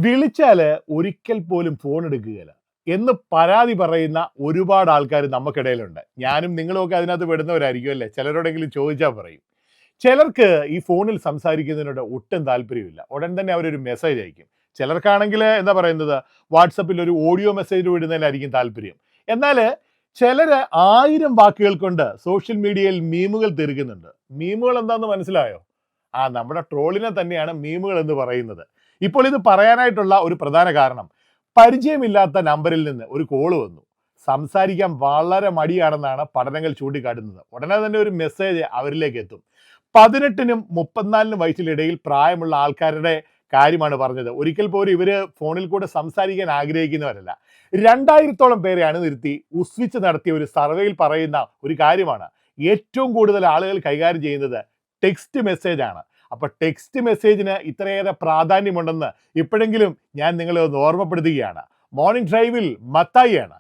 വിളിച്ചാല് ഒരിക്കൽ പോലും ഫോൺ എടുക്കുകയില്ല എന്ന് പരാതി പറയുന്ന ഒരുപാട് ആൾക്കാർ നമുക്കിടയിലുണ്ട്. ഞാനും നിങ്ങളുമൊക്കെ അതിനകത്ത് പെടുന്നവരായിരിക്കും അല്ലേ? ചിലരോടെങ്കിലും ചോദിച്ചാൽ പറയും. ചിലർക്ക് ഈ ഫോണിൽ സംസാരിക്കുന്നതിനോട് ഒട്ടും താല്പര്യമില്ല. ഉടൻ തന്നെ അവരൊരു മെസ്സേജ് അയക്കും. ചിലർക്കാണെങ്കിൽ എന്താ പറയുന്നത്, വാട്സപ്പിൽ ഒരു ഓഡിയോ മെസ്സേജ് വിടുന്നതിലായിരിക്കും താല്പര്യം. എന്നാൽ ചിലര് 1000 വാക്കുകൾ കൊണ്ട് സോഷ്യൽ മീഡിയയിൽ മീമുകൾ തീർക്കുന്നുണ്ട്. മീമുകൾ എന്താണെന്ന് മനസ്സിലായോ? നമ്മുടെ ട്രോളിനെ തന്നെയാണ് മീമുകൾ എന്ന് പറയുന്നത്. ഇപ്പോൾ ഇത് പറയാനായിട്ടുള്ള ഒരു പ്രധാന കാരണം, പരിചയമില്ലാത്ത നമ്പറിൽ നിന്ന് ഒരു കോള് വന്നു. സംസാരിക്കാൻ വളരെ മടിയാണെന്നാണ് പഠനങ്ങൾ ചൂണ്ടിക്കാട്ടുന്നത്. ഉടനെ തന്നെ ഒരു മെസ്സേജ് അവരിലേക്ക് എത്തും. 18നും 34നും വയസ്സിനിടയിൽ പ്രായമുള്ള ആൾക്കാരുടെ കാര്യമാണ് പറഞ്ഞത്. ഒരിക്കൽ പോലും ഇവര് ഫോണിൽ കൂടെ സംസാരിക്കാൻ ആഗ്രഹിക്കുന്നവരല്ല. 2000-ഓളം പേരെ അണിനിരത്തി ഉസ്വിച്ച് നടത്തിയ ഒരു സർവേയിൽ പറയുന്ന ഒരു കാര്യമാണ്, ഏറ്റവും കൂടുതൽ ആളുകൾ കൈകാര്യം ചെയ്യുന്നത് ടെക്സ്റ്റ് മെസ്സേജ് ആണ്. അപ്പൊ ടെക്സ്റ്റ് മെസ്സേജിന് ഇത്രയേറെ പ്രാധാന്യമുണ്ടെന്ന് ഇപ്പോഴെങ്കിലും ഞാൻ നിങ്ങളെ ഒന്ന് ഓർമ്മപ്പെടുത്തുകയാണ്. മോർണിംഗ് ഡ്രൈവിൽ മത്തായിയാണ്.